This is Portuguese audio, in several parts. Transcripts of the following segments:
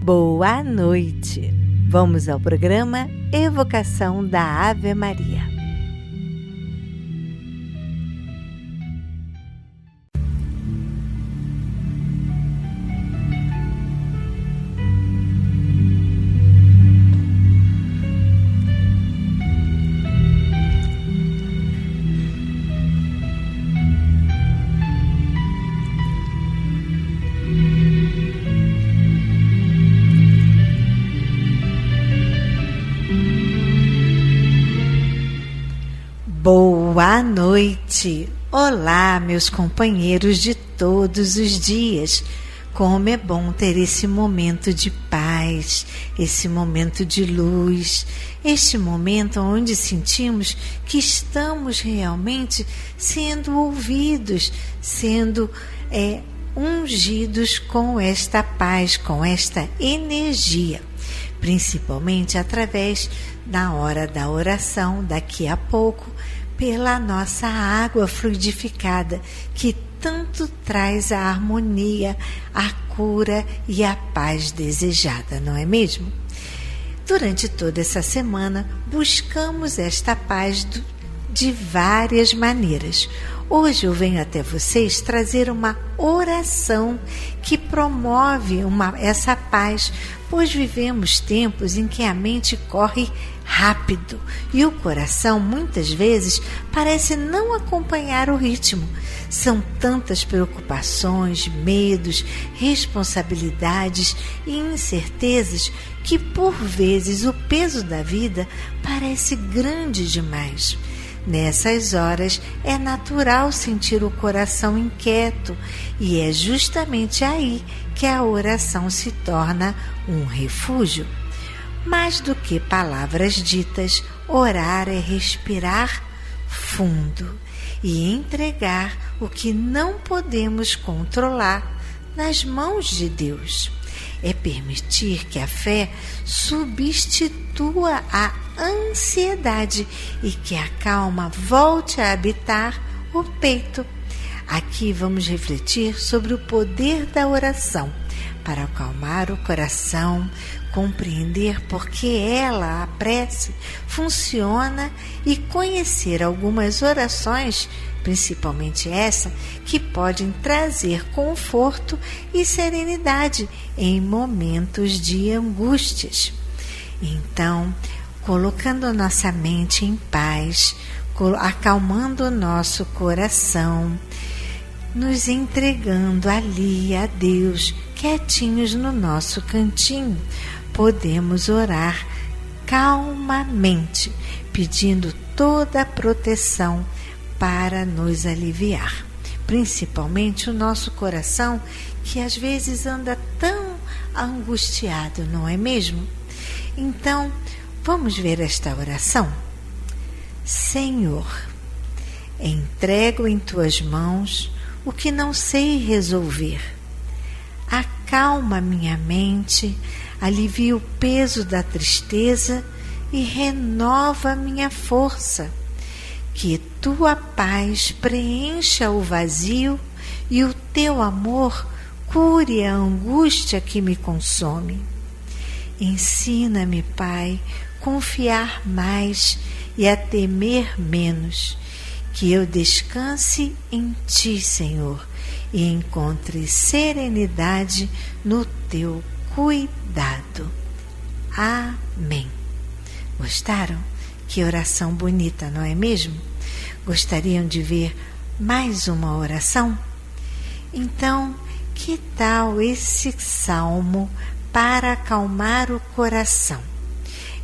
Boa noite! Vamos ao programa Evocação da Ave Maria. Boa noite! Olá, meus companheiros de todos os dias! Como é bom ter esse momento de paz, esse momento de luz, este momento onde sentimos que estamos realmente sendo ouvidos, sendo ungidos com esta paz, com esta energia, principalmente através da hora da oração, daqui a pouco, pela nossa água fluidificada, que tanto traz a harmonia, a cura e a paz desejada, não é mesmo? Durante toda essa semana, buscamos esta paz de várias maneiras. Hoje eu venho até vocês trazer uma oração que promove essa paz, pois vivemos tempos em que a mente corre rápido e o coração muitas vezes parece não acompanhar o ritmo. São tantas preocupações, medos, responsabilidades e incertezas que por vezes o peso da vida parece grande demais. Nessas horas é natural sentir o coração inquieto e é justamente aí que a oração se torna um refúgio. Mais do que palavras ditas, orar é respirar fundo e entregar o que não podemos controlar nas mãos de Deus. É permitir que a fé substitua a ansiedade e que a calma volte a habitar o peito. Aqui vamos refletir sobre o poder da oração para acalmar o coração, compreender por que a prece, funciona e conhecer algumas orações, principalmente essa, que podem trazer conforto e serenidade em momentos de angústias. Então, colocando nossa mente em paz, acalmando o nosso coração, nos entregando ali a Deus, quietinhos no nosso cantinho, podemos orar calmamente, pedindo toda a proteção para nos aliviar, principalmente o nosso coração, que às vezes anda tão angustiado, não é mesmo? Então, vamos ver esta oração? Senhor, entrego em tuas mãos o que não sei resolver. Acalma minha mente, alivia o peso da tristeza e renova minha força. Que tua paz preencha o vazio e o teu amor cure a angústia que me consome. Ensina-me, Pai, confiar mais e a temer menos. Que eu descanse em Ti, Senhor, e encontre serenidade no Teu cuidado. Amém. Gostaram? Que oração bonita, não é mesmo? Gostariam de ver mais uma oração? Então, que tal esse salmo para acalmar o coração?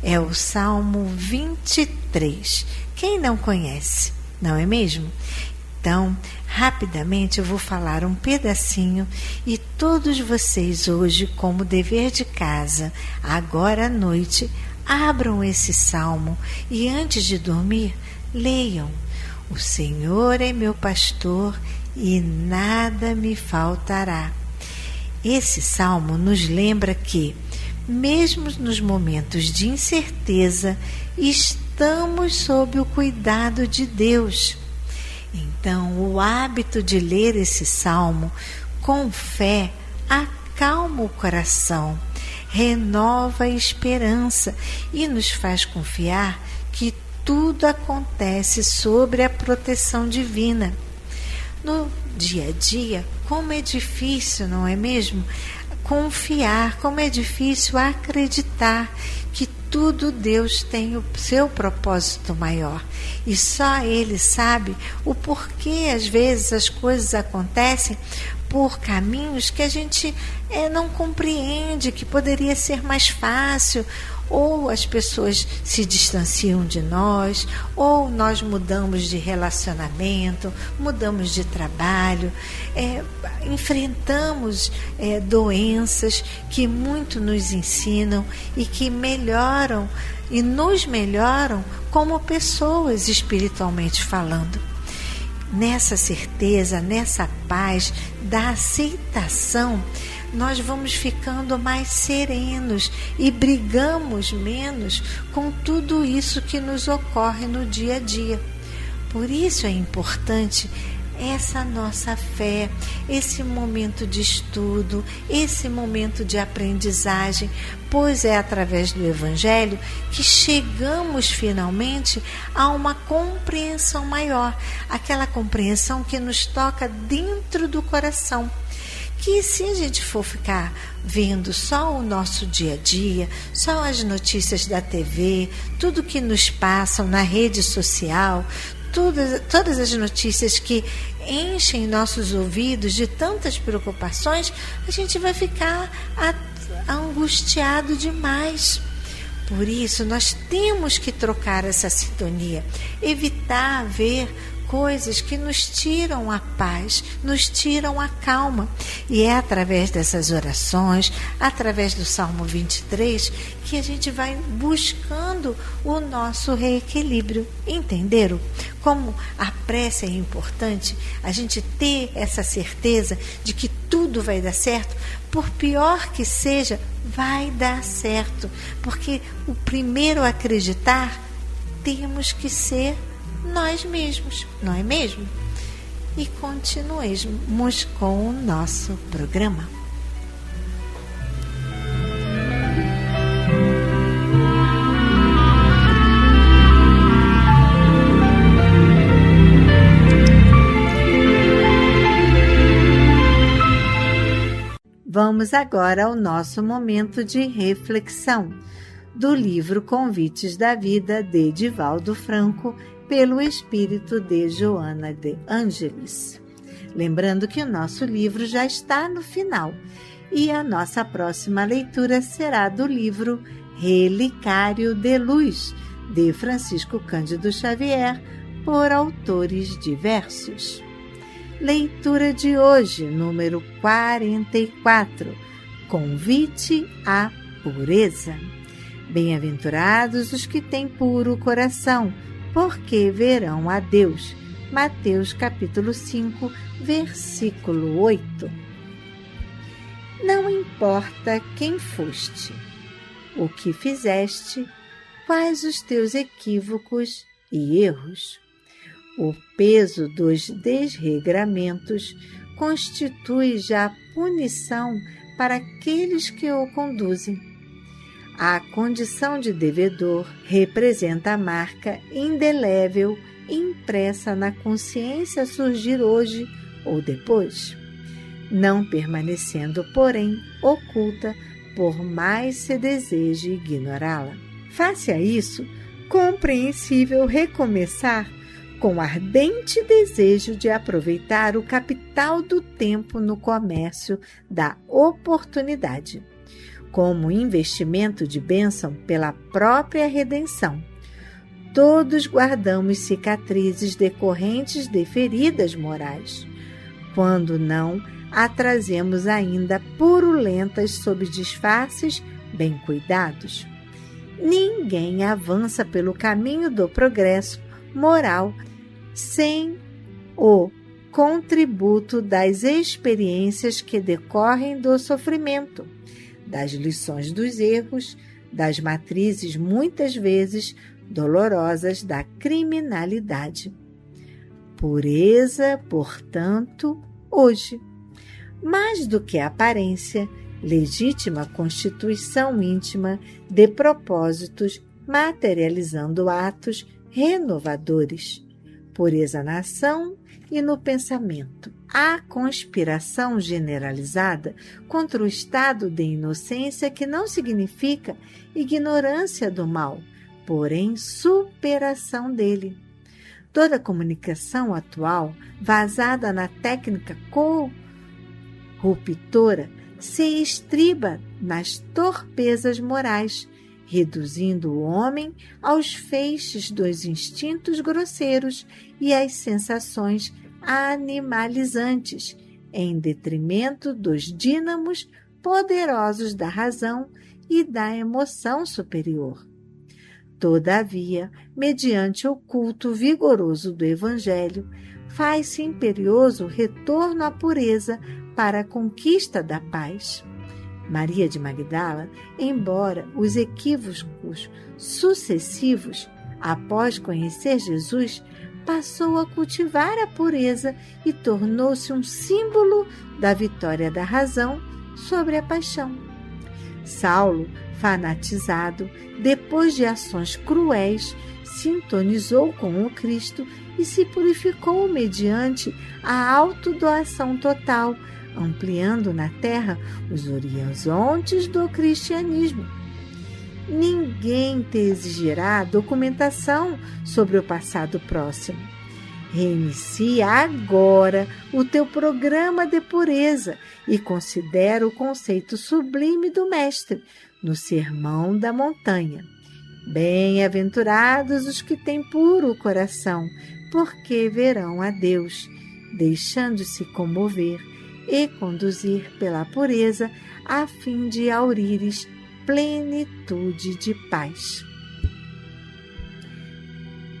É o Salmo 23. Quem não conhece, não é mesmo? Então, rapidamente eu vou falar um pedacinho e todos vocês hoje, como dever de casa, agora à noite, abram esse salmo e antes de dormir, leiam. O Senhor é meu pastor e nada me faltará. Esse salmo nos lembra que, mesmo nos momentos de incerteza, estamos sob o cuidado de Deus. Então, o hábito de ler esse salmo com fé acalma o coração, renova a esperança e nos faz confiar que tudo acontece sob a proteção divina. No dia a dia, como é difícil, não é mesmo? Confiar, como é difícil acreditar que tudo Deus tem o seu propósito maior e só Ele sabe o porquê às vezes as coisas acontecem por caminhos que a gente não compreende, que poderia ser mais fácil, ou as pessoas se distanciam de nós, ou nós mudamos de relacionamento, mudamos de trabalho, enfrentamos doenças que muito nos ensinam e que melhoram e nos melhoram como pessoas espiritualmente falando. Nessa certeza, nessa paz da aceitação, nós vamos ficando mais serenos e brigamos menos com tudo isso que nos ocorre no dia a dia. Por isso é importante essa nossa fé, esse momento de estudo, esse momento de aprendizagem, pois é através do Evangelho que chegamos finalmente a uma compreensão maior, aquela compreensão que nos toca dentro do coração. Que se a gente for ficar vendo só o nosso dia a dia, só as notícias da TV, tudo que nos passam na rede social, todas as notícias que enchem nossos ouvidos de tantas preocupações, a gente vai ficar angustiado demais. Por isso, nós temos que trocar essa sintonia, evitar ver coisas que nos tiram a paz, nos tiram a calma. E é através dessas orações, através do Salmo 23, que a gente vai buscando o nosso reequilíbrio. Entenderam? Como a prece é importante, a gente ter essa certeza de que tudo vai dar certo, por pior que seja, vai dar certo. Porque o primeiro a acreditar, temos que ser nós mesmos, não é mesmo? E continuemos com o nosso programa. Vamos agora ao nosso momento de reflexão do livro Convites da Vida, de Divaldo Franco, pelo espírito de Joana de Ângeles. Lembrando que o nosso livro já está no final e a nossa próxima leitura será do livro Relicário de Luz, de Francisco Cândido Xavier, por autores diversos. Leitura de hoje, número 44, Convite à Pureza. Bem-aventurados os que têm puro coração, porque verão a Deus. Mateus capítulo 5, versículo 8. Não importa quem foste, o que fizeste, quais os teus equívocos e erros. O peso dos desregramentos constitui já punição para aqueles que o conduzem. A condição de devedor representa a marca indelével impressa na consciência a surgir hoje ou depois, não permanecendo, porém, oculta por mais se deseje ignorá-la. Face a isso, compreensível recomeçar com ardente desejo de aproveitar o capital do tempo no comércio da oportunidade, como investimento de bênção pela própria redenção. Todos guardamos cicatrizes decorrentes de feridas morais, quando não a trazemos ainda purulentas sob disfarces bem cuidados. Ninguém avança pelo caminho do progresso moral sem o contributo das experiências que decorrem do sofrimento, das lições dos erros, das matrizes muitas vezes dolorosas da criminalidade. Pureza, portanto, hoje, mais do que a aparência, legítima constituição íntima de propósitos materializando atos renovadores, pureza na ação e no pensamento. A conspiração generalizada contra o estado de inocência, que não significa ignorância do mal, porém superação dele. Toda comunicação atual, vazada na técnica corruptora, se estriba nas torpezas morais, reduzindo o homem aos feixes dos instintos grosseiros e às sensações animalizantes, em detrimento dos dínamos poderosos da razão e da emoção superior. Todavia, mediante o culto vigoroso do Evangelho, faz-se imperioso o retorno à pureza para a conquista da paz. Maria de Magdala, embora os equívocos sucessivos, após conhecer Jesus, passou a cultivar a pureza e tornou-se um símbolo da vitória da razão sobre a paixão. Saulo, fanatizado, depois de ações cruéis, sintonizou com o Cristo e se purificou mediante a autodoação total, ampliando na terra os horizontes do cristianismo. Ninguém te exigirá documentação sobre o passado próximo. Reinicia agora o teu programa de pureza e considera o conceito sublime do Mestre no Sermão da Montanha. Bem-aventurados os que têm puro coração, porque verão a Deus, deixando-se comover e conduzir pela pureza, a fim de aurires plenitude de paz.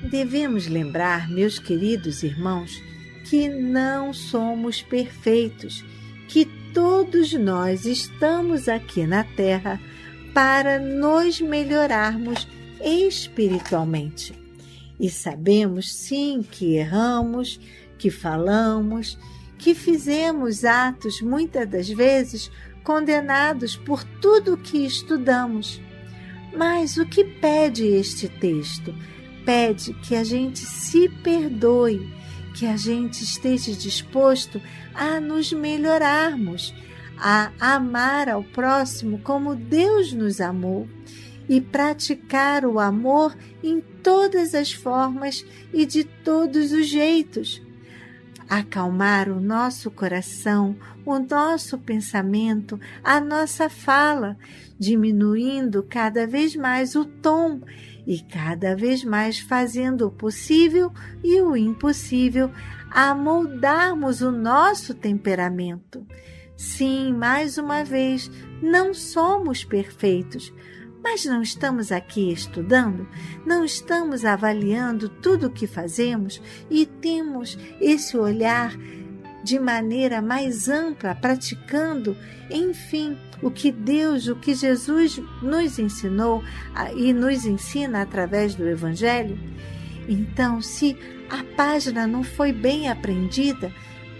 Devemos lembrar, meus queridos irmãos, que não somos perfeitos, que todos nós estamos aqui na Terra para nos melhorarmos espiritualmente. E sabemos sim que erramos, que falamos, que fizemos atos muitas das vezes condenados por tudo o que estudamos. Mas o que pede este texto? Pede que a gente se perdoe, que a gente esteja disposto a nos melhorarmos, a amar ao próximo como Deus nos amou e praticar o amor em todas as formas e de todos os jeitos. Acalmar o nosso coração, o nosso pensamento, a nossa fala, diminuindo cada vez mais o tom e cada vez mais fazendo o possível e o impossível a moldarmos o nosso temperamento. Sim, mais uma vez, não somos perfeitos, mas não estamos aqui estudando, não estamos avaliando tudo o que fazemos e temos esse olhar de maneira mais ampla, praticando, enfim, o que Deus, o que Jesus nos ensinou e nos ensina através do Evangelho. Então, se a página não foi bem aprendida,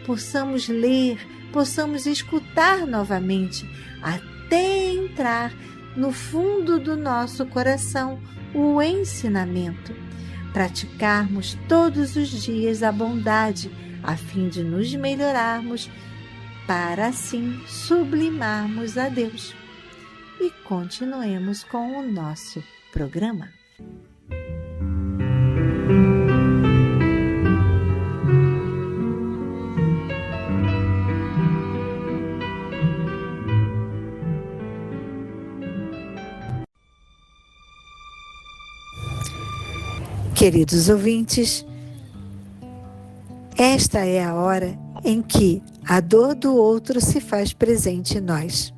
possamos ler, possamos escutar novamente, até entrar no fundo do nosso coração o ensinamento. Praticarmos todos os dias a bondade, a fim de nos melhorarmos, para assim sublimarmos a Deus. E continuemos com o nosso programa. Queridos ouvintes, esta é a hora em que a dor do outro se faz presente em nós.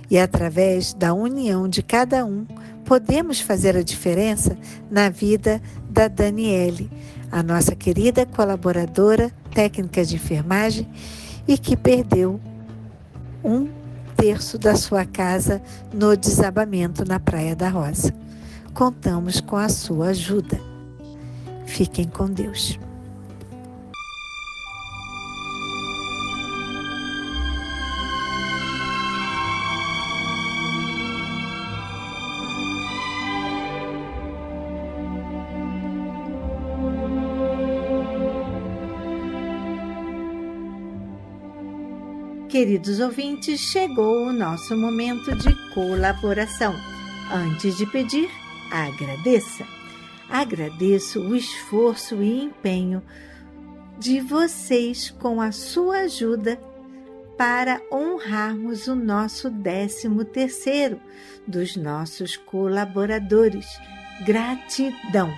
E através da união de cada um, podemos fazer a diferença na vida da Daniele, a nossa querida colaboradora técnica de enfermagem e que perdeu 1/3 da sua casa no desabamento na Praia da Rosa. Contamos com a sua ajuda. Fiquem com Deus. Queridos ouvintes, chegou o nosso momento de colaboração. Antes de pedir, agradeça. Agradeço o esforço e empenho de vocês com a sua ajuda para honrarmos o nosso 13º dos nossos colaboradores. Gratidão!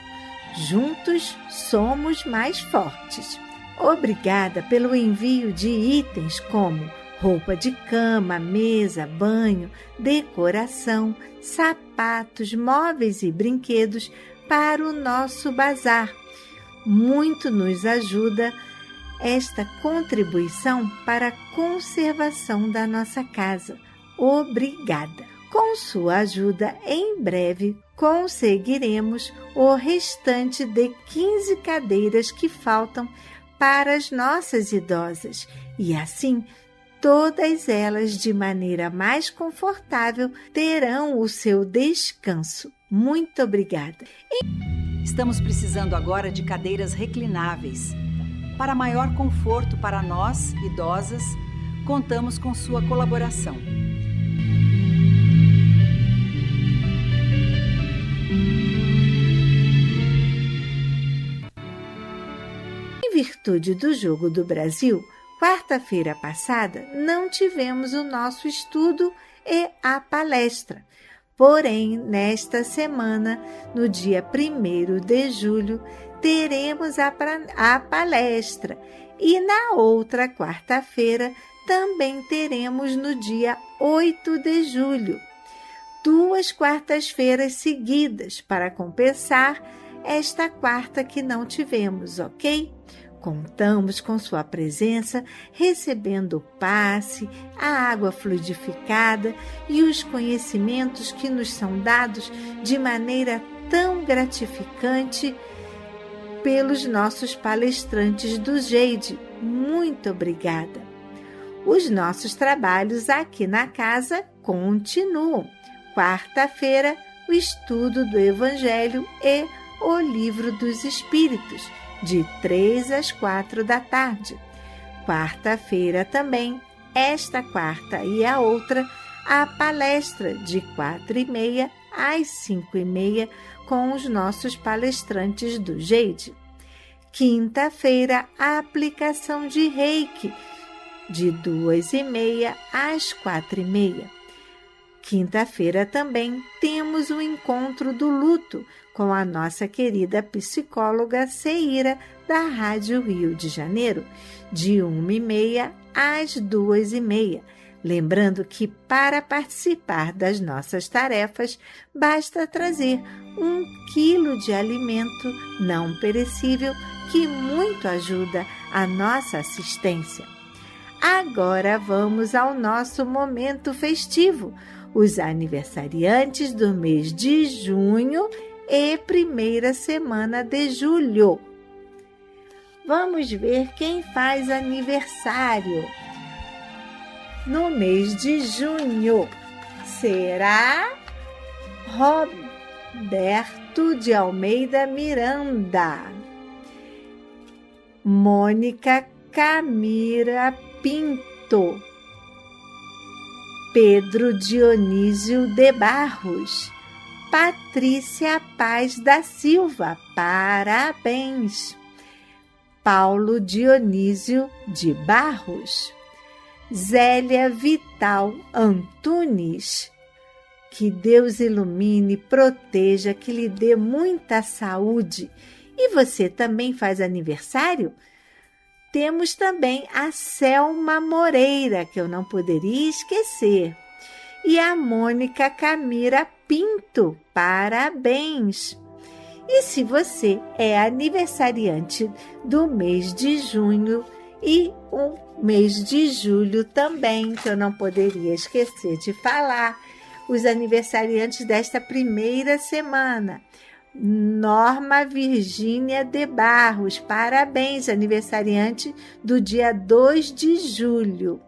Juntos somos mais fortes. Obrigada pelo envio de itens como roupa de cama, mesa, banho, decoração, sapatos, móveis e brinquedos para o nosso bazar. Muito nos ajuda esta contribuição para a conservação da nossa casa. Obrigada! Com sua ajuda, em breve conseguiremos o restante de 15 cadeiras que faltam para as nossas idosas e assim todas elas, de maneira mais confortável, terão o seu descanso. Muito obrigada. Estamos precisando agora de cadeiras reclináveis. Para maior conforto para nós, idosas, contamos com sua colaboração. Em virtude do Jogo do Brasil, quarta-feira passada não tivemos o nosso estudo e a palestra. Porém, nesta semana, no dia 1º de julho, teremos a palestra e na outra quarta-feira também teremos no dia 8 de julho. 2 quartas-feiras seguidas para compensar esta quarta que não tivemos, ok? Contamos com sua presença, recebendo o passe, a água fluidificada e os conhecimentos que nos são dados de maneira tão gratificante pelos nossos palestrantes do GEIDE. Muito obrigada! Os nossos trabalhos aqui na casa continuam. Quarta-feira, o estudo do Evangelho e o Livro dos Espíritos, de 3 às 4 da tarde. Quarta-feira também, esta quarta e a outra, a palestra de 4h30 às 5h30 com os nossos palestrantes do GEIDE. Quinta-feira, a aplicação de Reiki, de 2h30 às 4h30. Quinta-feira também temos o encontro do luto com a nossa querida psicóloga Ceira, da Rádio Rio de Janeiro, de 1h30 às 2h30. Lembrando que para participar das nossas tarefas, basta trazer 1 quilo de alimento não perecível, que muito ajuda a nossa assistência. Agora vamos ao nosso momento festivo, os aniversariantes do mês de junho e primeira semana de julho. Vamos ver quem faz aniversário no mês de junho. Será Roberto de Almeida Miranda, Mônica Camira Pinto, Pedro Dionísio de Barros, Patrícia Paz da Silva, parabéns! Paulo Dionísio de Barros, Zélia Vital Antunes. Que Deus ilumine, proteja, que lhe dê muita saúde. E você também faz aniversário? Temos também a Selma Moreira, que eu não poderia esquecer. E a Mônica Camira Pinto, parabéns! E se você é aniversariante do mês de junho e o mês de julho também, que eu não poderia esquecer de falar, os aniversariantes desta primeira semana. Norma Virgínia de Barros, parabéns, aniversariante do dia 2 de julho.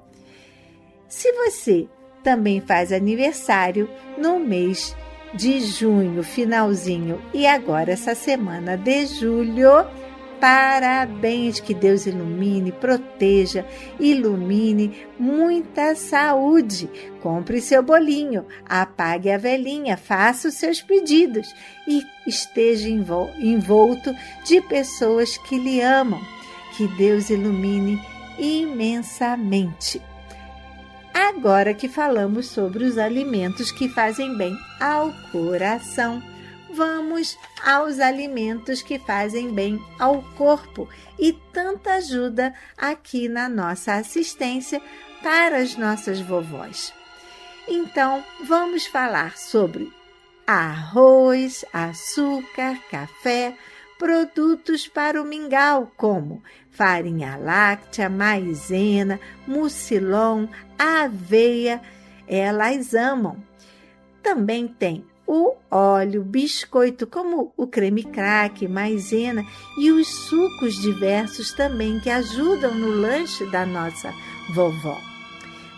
Se você também faz aniversário no mês de junho, finalzinho, e agora essa semana de julho, Parabéns, que Deus ilumine, proteja, ilumine, muita saúde. Compre seu bolinho, apague a velinha, faça os seus pedidos e esteja envolto de pessoas que lhe amam. Que Deus ilumine imensamente. Agora que falamos sobre os alimentos que fazem bem ao coração, vamos aos alimentos que fazem bem ao corpo e tanta ajuda aqui na nossa assistência para as nossas vovós. Então, vamos falar sobre arroz, açúcar, café, produtos para o mingau, como farinha láctea, maizena, mucilon, aveia, elas amam. Também tem o óleo, biscoito, como o creme crack, maizena e os sucos diversos também que ajudam no lanche da nossa vovó.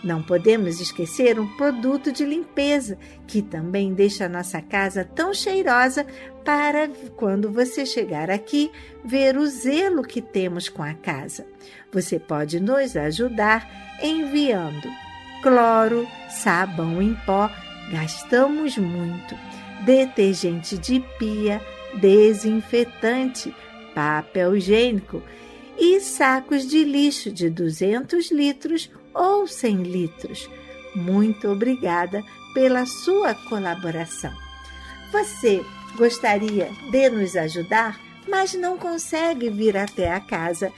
Não podemos esquecer um produto de limpeza, que também deixa a nossa casa tão cheirosa para, quando você chegar aqui, ver o zelo que temos com a casa. Você pode nos ajudar enviando cloro, sabão em pó, gastamos muito, detergente de pia, desinfetante, papel higiênico e sacos de lixo de 200 litros ou 100 litros. Muito obrigada pela sua colaboração. Você gostaria de nos ajudar, mas não consegue vir até a casa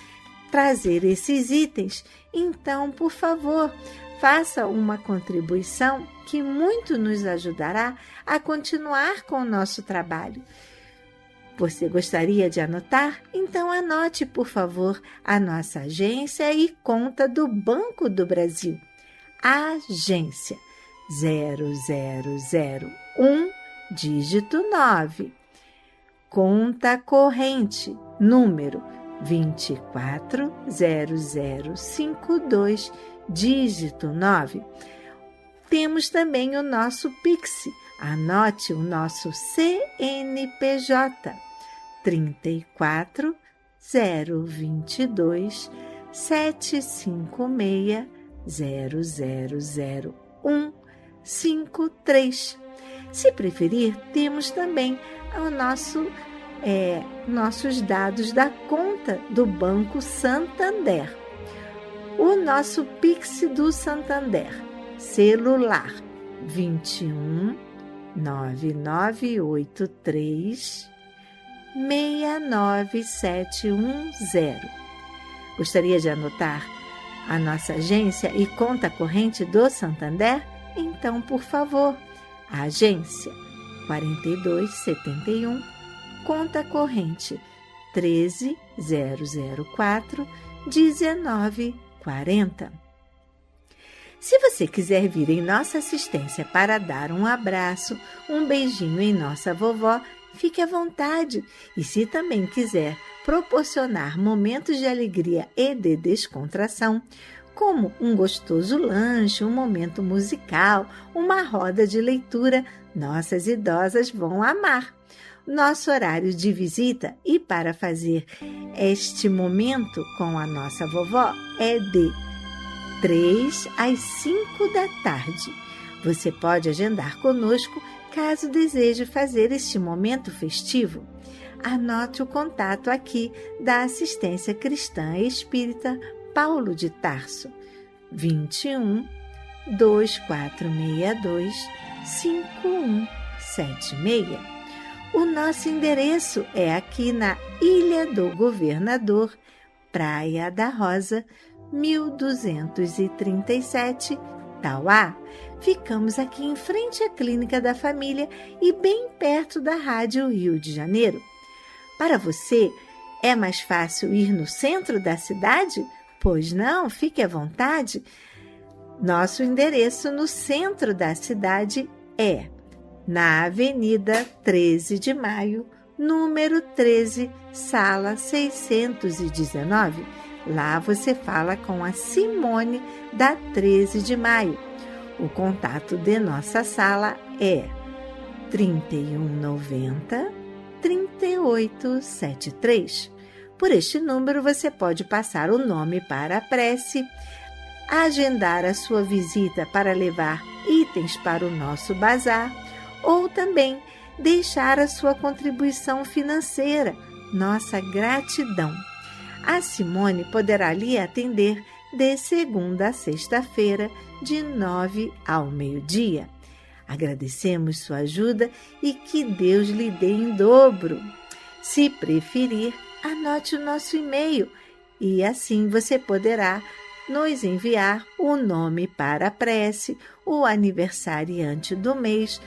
trazer esses itens? Então, por favor, faça uma contribuição que muito nos ajudará a continuar com o nosso trabalho. Você gostaria de anotar? Então anote, por favor, a nossa agência e conta do Banco do Brasil. Agência 0001, dígito 9. Conta corrente, número 240052, dígito 9. Temos também o nosso Pix. Anote o nosso CNPJ 34 022 756 000153. Se preferir, temos também o nossos dados da conta do Banco Santander. O nosso Pix do Santander, celular 21 9983 69710. Gostaria de anotar a nossa agência e conta corrente do Santander? Então, por favor, a agência 4271, conta corrente 13004 1940. Se você quiser vir em nossa assistência para dar um abraço, um beijinho em nossa vovó, fique à vontade. E se também quiser proporcionar momentos de alegria e de descontração, como um gostoso lanche, um momento musical, uma roda de leitura, nossas idosas vão amar. Nosso horário de visita e para fazer este momento com a nossa vovó é de 3 às 5 da tarde. Você pode agendar conosco caso deseje fazer este momento festivo. Anote o contato aqui da Assistência Cristã Espírita Paulo de Tarso, 21 2462 5176. O nosso endereço é aqui na Ilha do Governador, Praia da Rosa, 1237, Tauá. Ficamos aqui em frente à Clínica da Família e bem perto da Rádio Rio de Janeiro. Para você, é mais fácil ir no centro da cidade? Pois não, fique à vontade. Nosso endereço no centro da cidade é na Avenida 13 de Maio, número 13, sala 619. Lá você fala com a Simone da 13 de Maio. O contato de nossa sala é 3190 3873. Por este número você pode passar o nome para a prece, agendar a sua visita para levar itens para o nosso bazar ou também deixar a sua contribuição financeira. Nossa gratidão. A Simone poderá lhe atender de segunda a sexta-feira, de 9 ao meio-dia. Agradecemos sua ajuda e que Deus lhe dê em dobro. Se preferir, anote o nosso e-mail e assim você poderá nos enviar o nome para a prece, o aniversariante do mês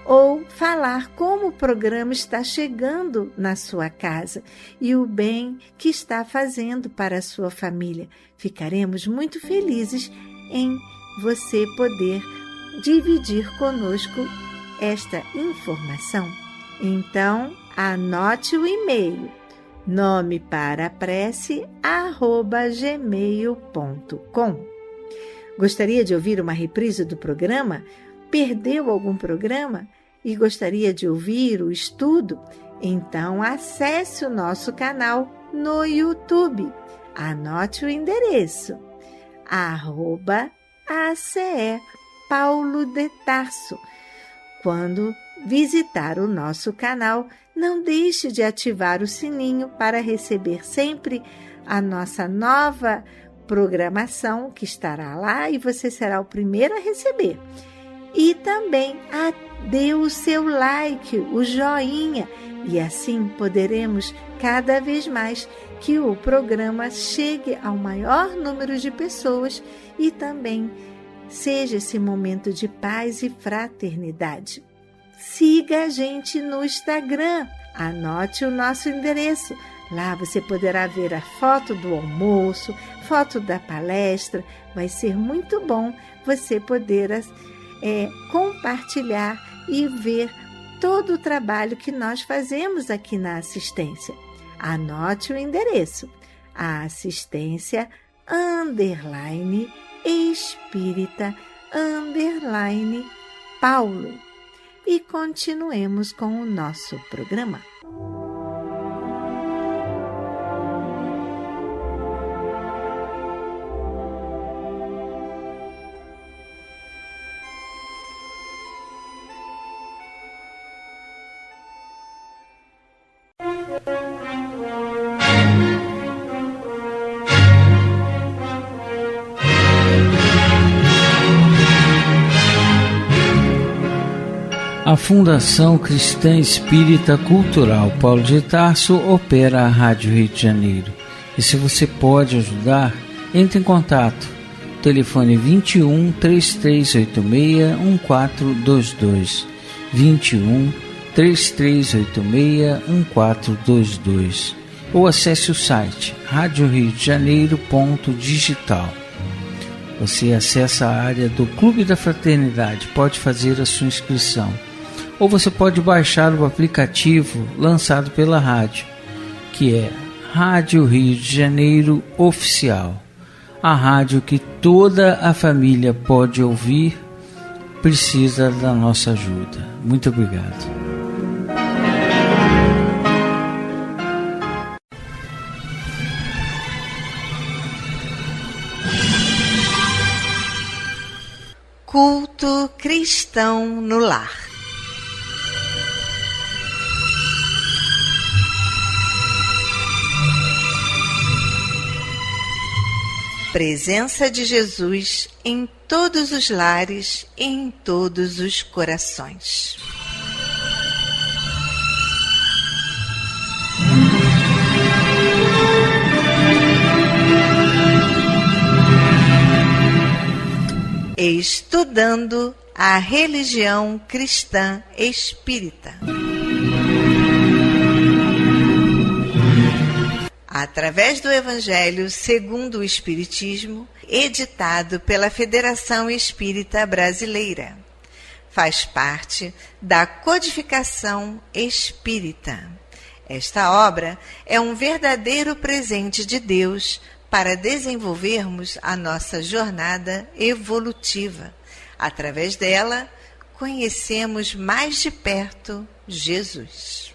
ou falar como o programa está chegando na sua casa e o bem que está fazendo para a sua família. Ficaremos muito felizes em você poder dividir conosco esta informação. Então, anote o e-mail nome para a prece@gmail.com. Gostaria de ouvir uma reprise do programa? Perdeu algum programa e gostaria de ouvir o estudo? Então acesse o nosso canal no YouTube. Anote o endereço: @ACE Paulo de Tarso. Quando visitar o nosso canal, não deixe de ativar o sininho para receber sempre a nossa nova programação que estará lá e você será o primeiro a receber. E também dê o seu like, o joinha, e assim poderemos cada vez mais que o programa chegue ao maior número de pessoas e também seja esse momento de paz e fraternidade. Siga a gente no Instagram, anote o nosso endereço. Lá você poderá ver a foto do almoço, foto da palestra. Vai ser muito bom você poder compartilhar e ver todo o trabalho que nós fazemos aqui na assistência. Anote o endereço: assistência_espírita_Paulo. E continuemos com o nosso programa. A Fundação Cristã Espírita Cultural Paulo de Tarso opera a Rádio Rio de Janeiro. E se você pode ajudar, entre em contato. Telefone 21 3386 1422. 21 3386 1422. Ou acesse o site radioriodejaneiro.digital. Você acessa a área do Clube da Fraternidade, pode fazer a sua inscrição. Ou você pode baixar o aplicativo lançado pela rádio, que é Rádio Rio de Janeiro Oficial. A rádio que toda a família pode ouvir, precisa da nossa ajuda. Muito obrigado. Culto cristão no lar. Presença de Jesus em todos os lares e em todos os corações. Estudando a religião cristã espírita. Através do Evangelho segundo o Espiritismo, editado pela Federação Espírita Brasileira. Faz parte da Codificação Espírita. Esta obra é um verdadeiro presente de Deus para desenvolvermos a nossa jornada evolutiva. Através dela, conhecemos mais de perto Jesus.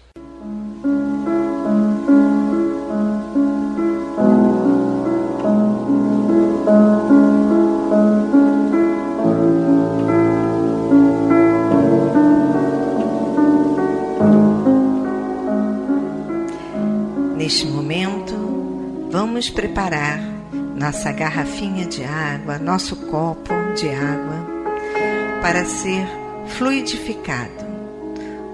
vamos preparar nossa garrafinha de água, nosso copo de água, para ser fluidificado,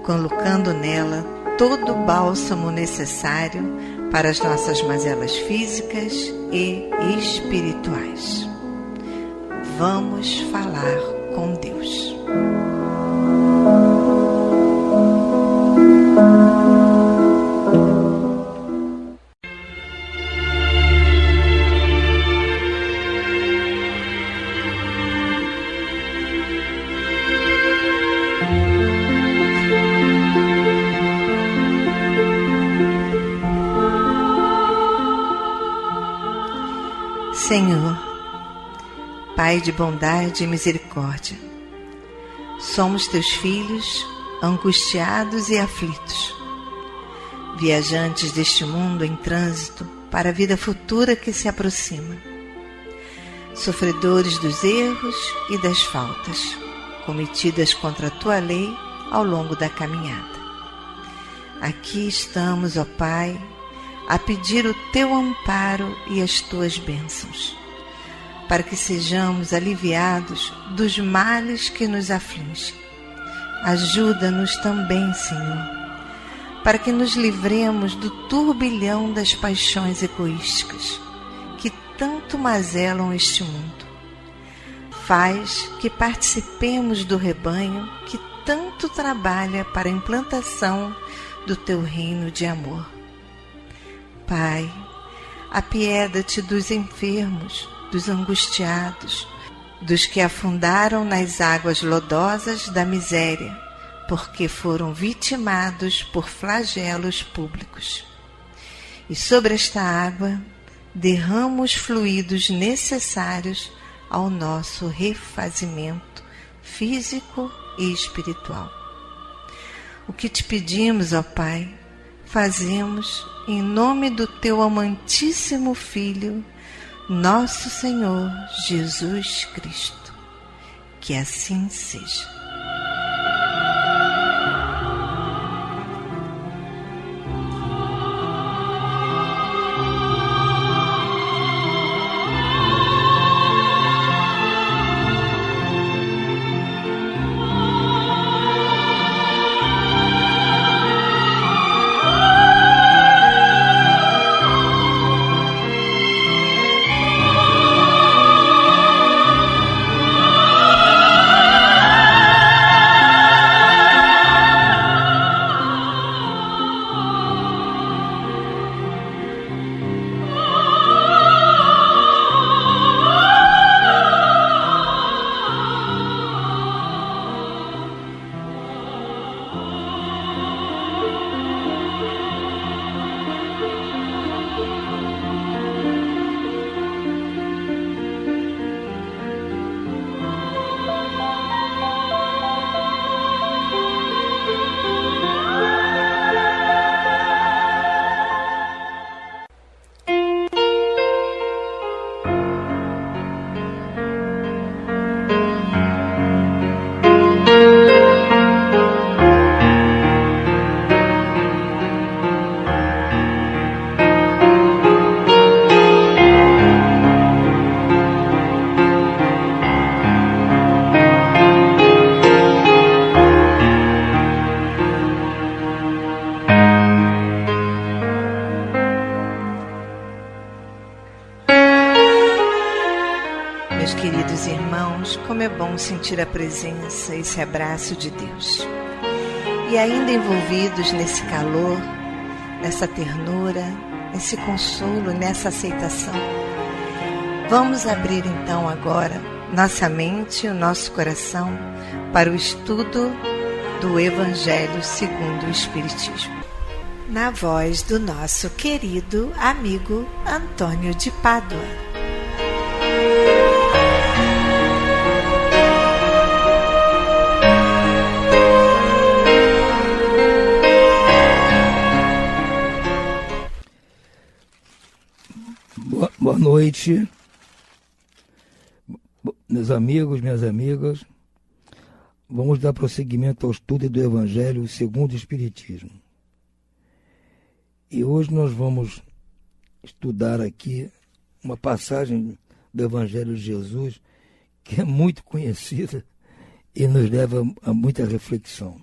colocando nela todo o bálsamo necessário para as nossas mazelas físicas e espirituais. Vamos falar com Deus. Senhor, Pai de bondade e misericórdia, somos teus filhos, angustiados e aflitos, viajantes deste mundo em trânsito para a vida futura que se aproxima, sofredores dos erros e das faltas cometidas contra a tua lei ao longo da caminhada. Aqui estamos, ó Pai, a pedir o teu amparo e as tuas bênçãos, para que sejamos aliviados dos males que nos afligem. Ajuda-nos também, Senhor, para que nos livremos do turbilhão das paixões egoísticas que tanto mazelam este mundo. Faz que participemos do rebanho que tanto trabalha para a implantação do teu reino de amor. Pai, apieda-te dos enfermos, dos angustiados, dos que afundaram nas águas lodosas da miséria, porque foram vitimados por flagelos públicos. E sobre esta água derrama os fluidos necessários ao nosso refazimento físico e espiritual. O que te pedimos, ó Pai, fazemos em nome do teu amantíssimo Filho, nosso Senhor Jesus Cristo. Que assim seja. Meus queridos irmãos, como é bom sentir a presença, esse abraço de Deus. E ainda envolvidos nesse calor, nessa ternura, nesse consolo, nessa aceitação, vamos abrir então agora nossa mente e o nosso coração para o estudo do Evangelho segundo o Espiritismo, na voz do nosso querido amigo Antônio de Pádua. Boa noite, meus amigos, minhas amigas. Vamos dar prosseguimento ao estudo do Evangelho segundo o Espiritismo. E hoje nós vamos estudar aqui uma passagem do Evangelho de Jesus que é muito conhecida e nos leva a muita reflexão.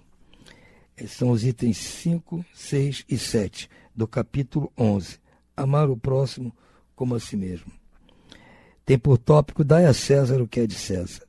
São os itens 5, 6 e 7 do capítulo 11. Amar o próximo como a si mesmo. Tem por tópico: dai a César o que é de César.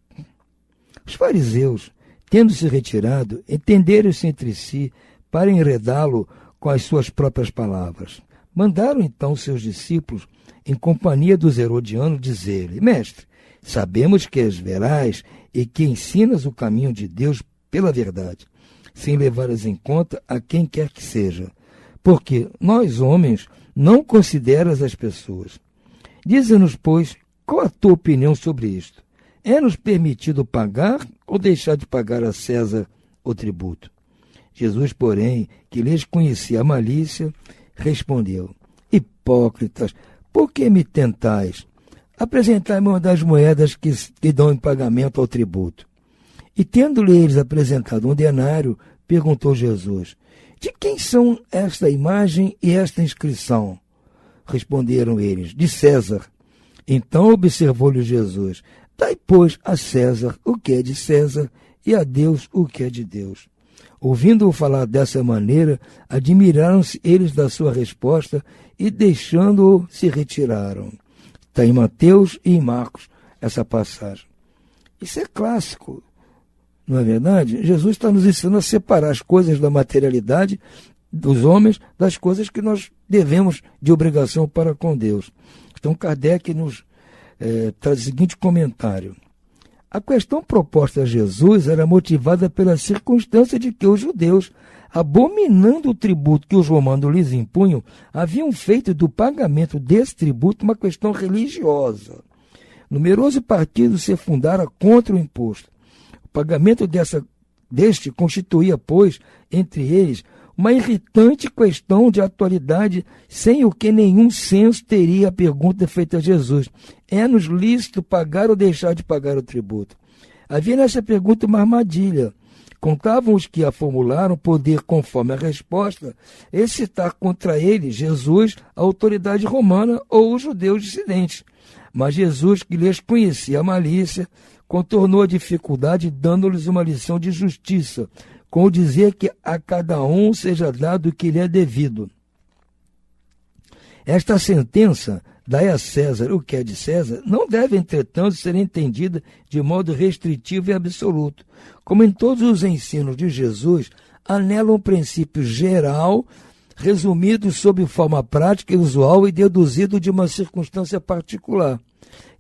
Os fariseus, tendo se retirado, entenderam-se entre si para enredá-lo com as suas próprias palavras. Mandaram então seus discípulos, em companhia dos herodianos, dizer-lhe: Mestre, sabemos que és veraz e que ensinas o caminho de Deus pela verdade, sem levares em conta a quem quer que seja, porque nós, homens, não consideras as pessoas. Dize-nos, pois, qual a tua opinião sobre isto? É-nos permitido pagar ou deixar de pagar a César o tributo? Jesus, porém, que lhes conhecia a malícia, respondeu: Hipócritas, por que me tentais? Apresentai-me uma das moedas que dão em pagamento ao tributo. E tendo-lhe eles apresentado um denário, perguntou Jesus: De quem são esta imagem e esta inscrição? Responderam eles: De César. Então observou-lhe Jesus: Dai, pois, a César o que é de César e a Deus o que é de Deus. Ouvindo-o falar dessa maneira, admiraram-se eles da sua resposta e, deixando-o, se retiraram. Está em Mateus e em Marcos essa passagem. Isso é clássico, não é verdade? Jesus está nos ensinando a separar as coisas da materialidade dos homens das coisas que nós devemos de obrigação para com Deus. Então Kardec nos traz o seguinte comentário: a questão proposta a Jesus era motivada pela circunstância de que os judeus, abominando o tributo que os romanos lhes impunham, haviam feito do pagamento desse tributo uma questão religiosa. Numerosos partidos se fundaram contra o imposto. O pagamento deste constituía, pois, entre eles, uma irritante questão de atualidade, sem o que nenhum senso teria a pergunta feita a Jesus: é-nos lícito pagar ou deixar de pagar o tributo? Havia nessa pergunta uma armadilha. Contavam os que a formularam poder, conforme a resposta, excitar contra ele, Jesus, a autoridade romana ou os judeus dissidentes. Mas Jesus, que lhes conhecia a malícia, contornou a dificuldade, dando-lhes uma lição de justiça, com o dizer que a cada um seja dado o que lhe é devido. Esta sentença, dai a César o que é de César, não deve, entretanto, ser entendida de modo restritivo e absoluto. Como em todos os ensinos de Jesus, anela um princípio geral, resumido sob forma prática e usual e deduzido de uma circunstância particular.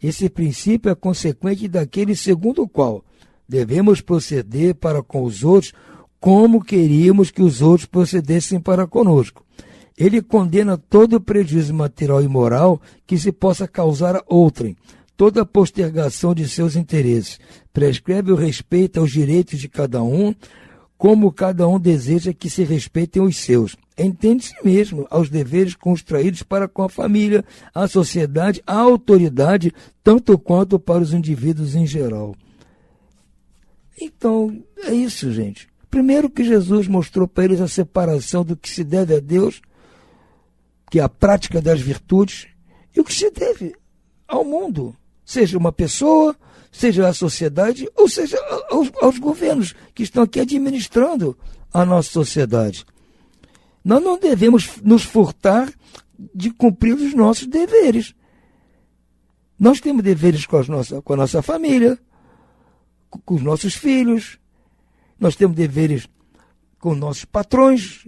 Esse princípio é consequente daquele segundo o qual devemos proceder para com os outros como queríamos que os outros procedessem para conosco. Ele condena todo o prejuízo material e moral que se possa causar a outrem, toda a postergação de seus interesses, prescreve o respeito aos direitos de cada um, como cada um deseja que se respeitem os seus. Entende-se mesmo aos deveres construídos para com a família, a sociedade, a autoridade, tanto quanto para os indivíduos em geral. Então, é isso, gente. Primeiro que Jesus mostrou para eles a separação do que se deve a Deus, que é a prática das virtudes, e o que se deve ao mundo, seja uma pessoa, seja a sociedade, ou seja aos governos que estão aqui administrando a nossa sociedade. Nós não devemos nos furtar de cumprir os nossos deveres. Nós temos deveres com a nossa família, com os nossos filhos, nós temos deveres com nossos patrões,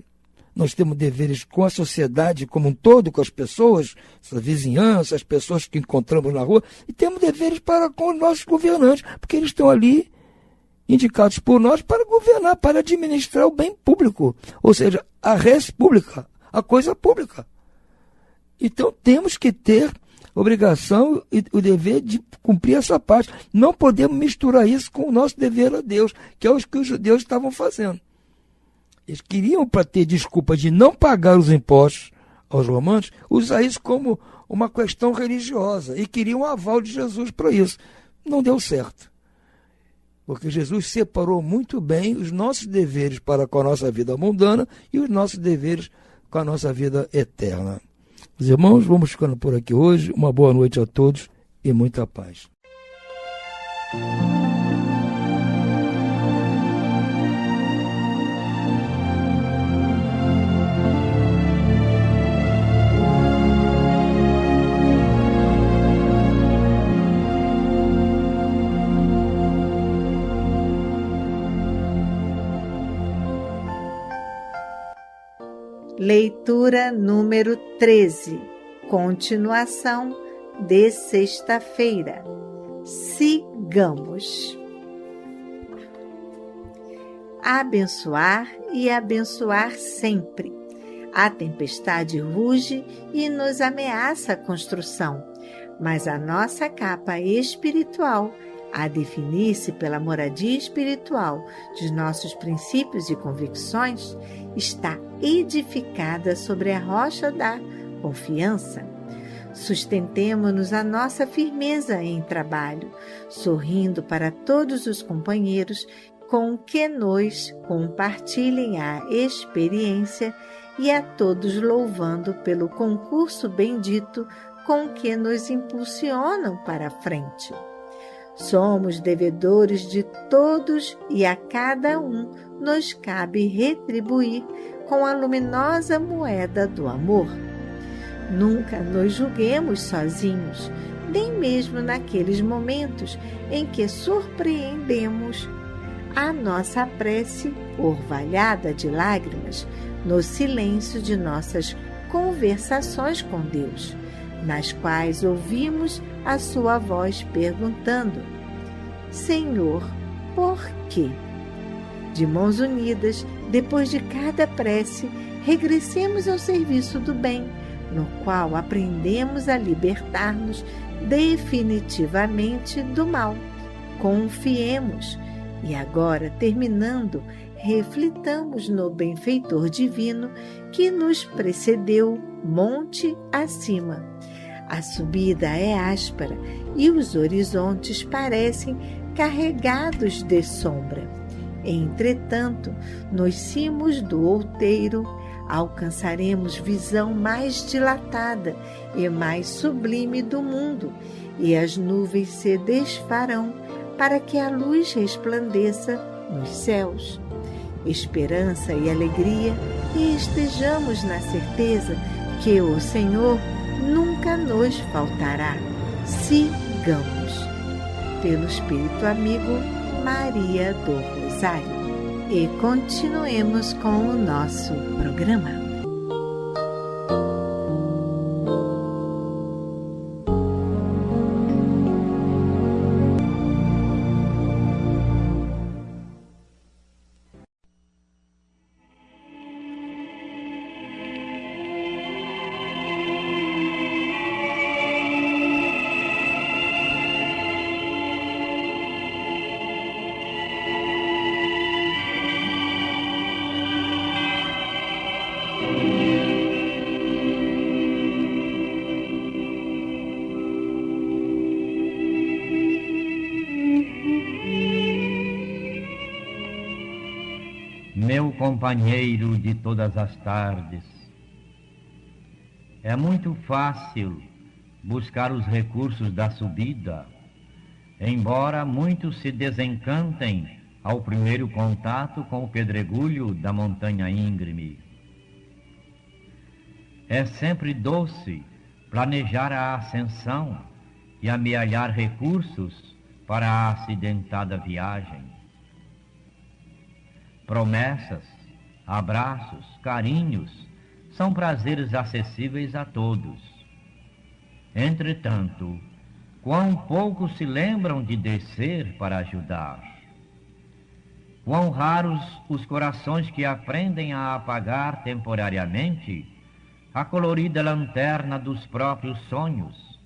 nós temos deveres com a sociedade como um todo, com as pessoas, a vizinhança, as pessoas que encontramos na rua, e temos deveres para com os nossos governantes, porque eles estão ali indicados por nós para governar, para administrar o bem público, ou seja, a res pública, a coisa pública. Então temos que ter obrigação e o dever de cumprir essa parte. Não podemos misturar isso com o nosso dever a Deus, que é o que os judeus estavam fazendo. Eles queriam, para ter desculpa de não pagar os impostos aos romanos, usar isso como uma questão religiosa e queriam um aval de Jesus para isso. Não deu certo. Porque Jesus separou muito bem os nossos deveres para com a nossa vida mundana e os nossos deveres com a nossa vida eterna. Os irmãos, vamos ficando por aqui hoje. Uma boa noite a todos e muita paz. Leitura número 13, continuação de sexta-feira. Sigamos. Abençoar e abençoar sempre. A tempestade ruge e nos ameaça a construção, mas a nossa capa espiritual, a definir-se pela moradia espiritual de nossos princípios e convicções, está edificada sobre a rocha da confiança. Sustentemo-nos a nossa firmeza em trabalho, sorrindo para todos os companheiros com que nos compartilhem a experiência e a todos louvando pelo concurso bendito com que nos impulsionam para a frente. Somos devedores de todos e a cada um nos cabe retribuir com a luminosa moeda do amor. Nunca nos julguemos sozinhos, nem mesmo naqueles momentos em que surpreendemos a nossa prece orvalhada de lágrimas no silêncio de nossas conversações com Deus, nas quais ouvimos a sua voz perguntando: Senhor, por quê? De mãos unidas, depois de cada prece, regressemos ao serviço do bem, no qual aprendemos a libertar-nos definitivamente do mal. Confiemos e agora, terminando, reflitamos no benfeitor divino que nos precedeu monte acima. A subida é áspera e os horizontes parecem carregados de sombra. Entretanto, nos cimos do outeiro alcançaremos visão mais dilatada e mais sublime do mundo, e as nuvens se desfarão para que a luz resplandeça nos céus. Esperança e alegria, e estejamos na certeza que o Senhor nunca nos faltará. Sigamos. Pelo Espírito amigo, Maria do Rosário. E continuemos com o nosso programa. Meu companheiro de todas as tardes, é muito fácil buscar os recursos da subida, embora muitos se desencantem ao primeiro contato com o pedregulho da montanha íngreme. É sempre doce planejar a ascensão e amealhar recursos para a acidentada viagem. Promessas, abraços, carinhos são prazeres acessíveis a todos. Entretanto, quão pouco se lembram de descer para ajudar. Quão raros os corações que aprendem a apagar temporariamente a colorida lanterna dos próprios sonhos,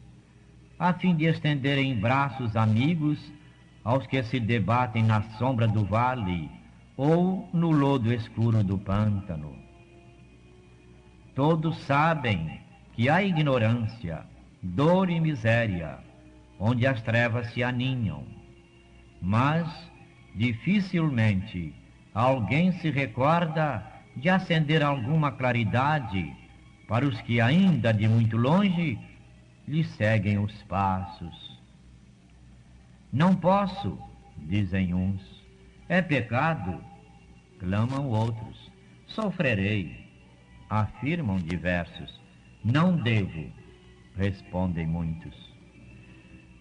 a fim de estenderem braços amigos aos que se debatem na sombra do vale ou no lodo escuro do pântano. Todos sabem que há ignorância, dor e miséria, onde as trevas se aninham, mas dificilmente alguém se recorda de acender alguma claridade para os que ainda de muito longe lhe seguem os passos. Não posso, dizem uns, é pecado, clamam outros. Sofrerei, afirmam diversos. Não devo, respondem muitos.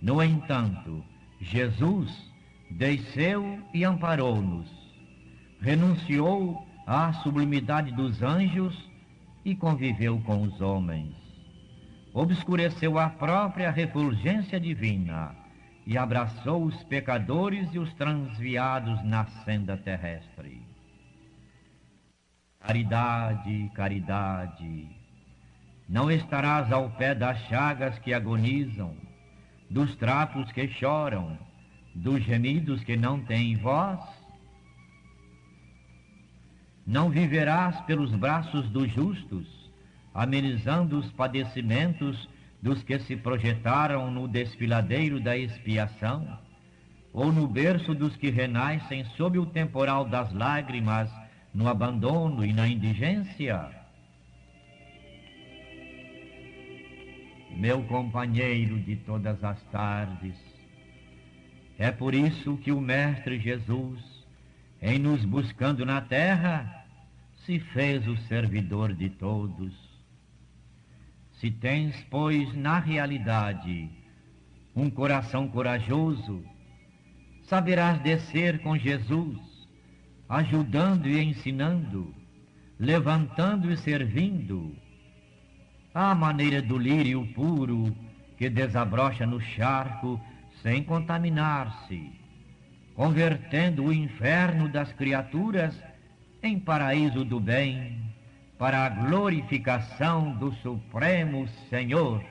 No entanto, Jesus desceu e amparou-nos, renunciou à sublimidade dos anjos e conviveu com os homens. Obscureceu a própria refulgência divina e abraçou os pecadores e os transviados na senda terrestre. Caridade, caridade, não estarás ao pé das chagas que agonizam, dos trapos que choram, dos gemidos que não têm voz? Não viverás pelos braços dos justos, amenizando os padecimentos dos que se projetaram no desfiladeiro da expiação, ou no berço dos que renascem sob o temporal das lágrimas, no abandono e na indigência? Meu companheiro de todas as tardes, é por isso que o Mestre Jesus, em nos buscando na terra, se fez o servidor de todos. Se tens, pois, na realidade, um coração corajoso, saberás descer com Jesus, ajudando e ensinando, levantando e servindo, à maneira do lírio puro que desabrocha no charco sem contaminar-se, convertendo o inferno das criaturas em paraíso do bem, para a glorificação do Supremo Senhor.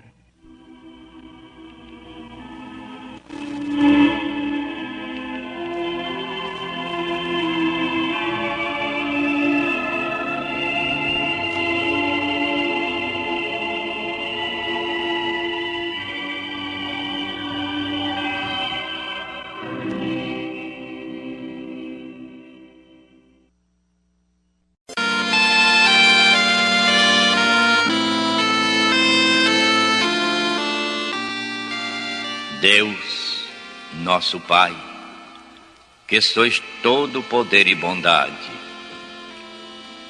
Deus, nosso Pai, que sois todo poder e bondade,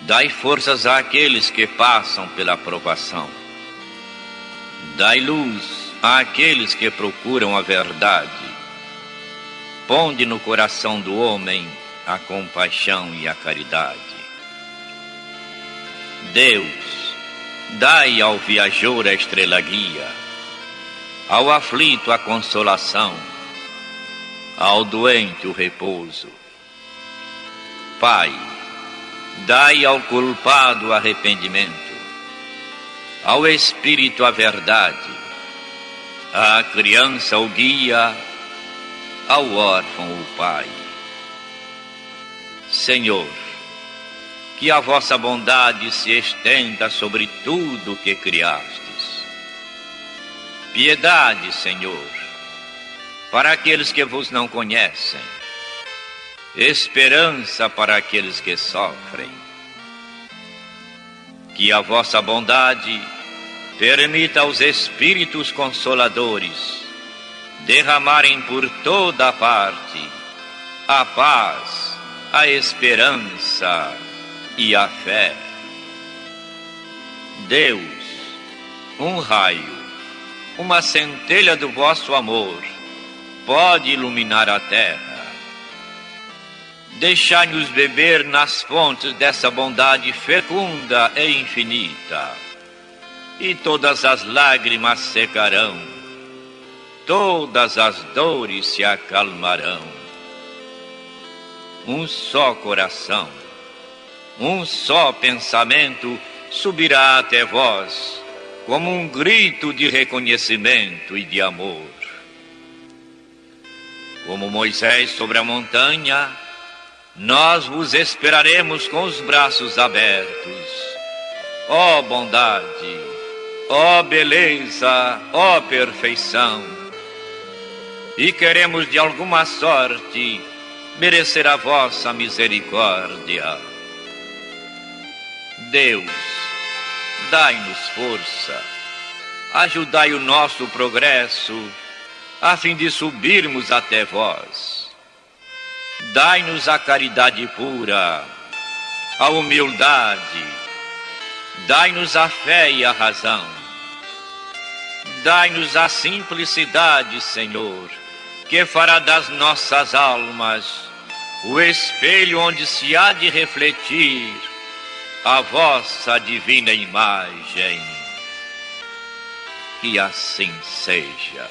dai forças àqueles que passam pela provação, dai luz àqueles que procuram a verdade, ponde no coração do homem a compaixão e a caridade. Deus, dai ao viajor a estrela guia, ao aflito a consolação, ao doente o repouso. Pai, dai ao culpado arrependimento, ao espírito a verdade, à criança o guia, ao órfão o pai. Senhor, que a vossa bondade se estenda sobre tudo o que criastes. Piedade, Senhor, para aqueles que vos não conhecem, esperança para aqueles que sofrem. Que a vossa bondade permita aos Espíritos Consoladores derramarem por toda a parte a paz, a esperança e a fé. Deus, um raio, uma centelha do vosso amor pode iluminar a terra. Deixai-nos beber nas fontes dessa bondade fecunda e infinita, e todas as lágrimas secarão, todas as dores se acalmarão. Um só coração, um só pensamento subirá até vós, como um grito de reconhecimento e de amor. Como Moisés sobre a montanha, nós vos esperaremos com os braços abertos. Ó bondade, ó beleza, ó perfeição. E queremos de alguma sorte merecer a vossa misericórdia. Deus, dai-nos força, ajudai o nosso progresso, a fim de subirmos até vós. Dai-nos a caridade pura, a humildade, dai-nos a fé e a razão. Dai-nos a simplicidade, Senhor, que fará das nossas almas o espelho onde se há de refletir a vossa divina imagem. Que assim seja.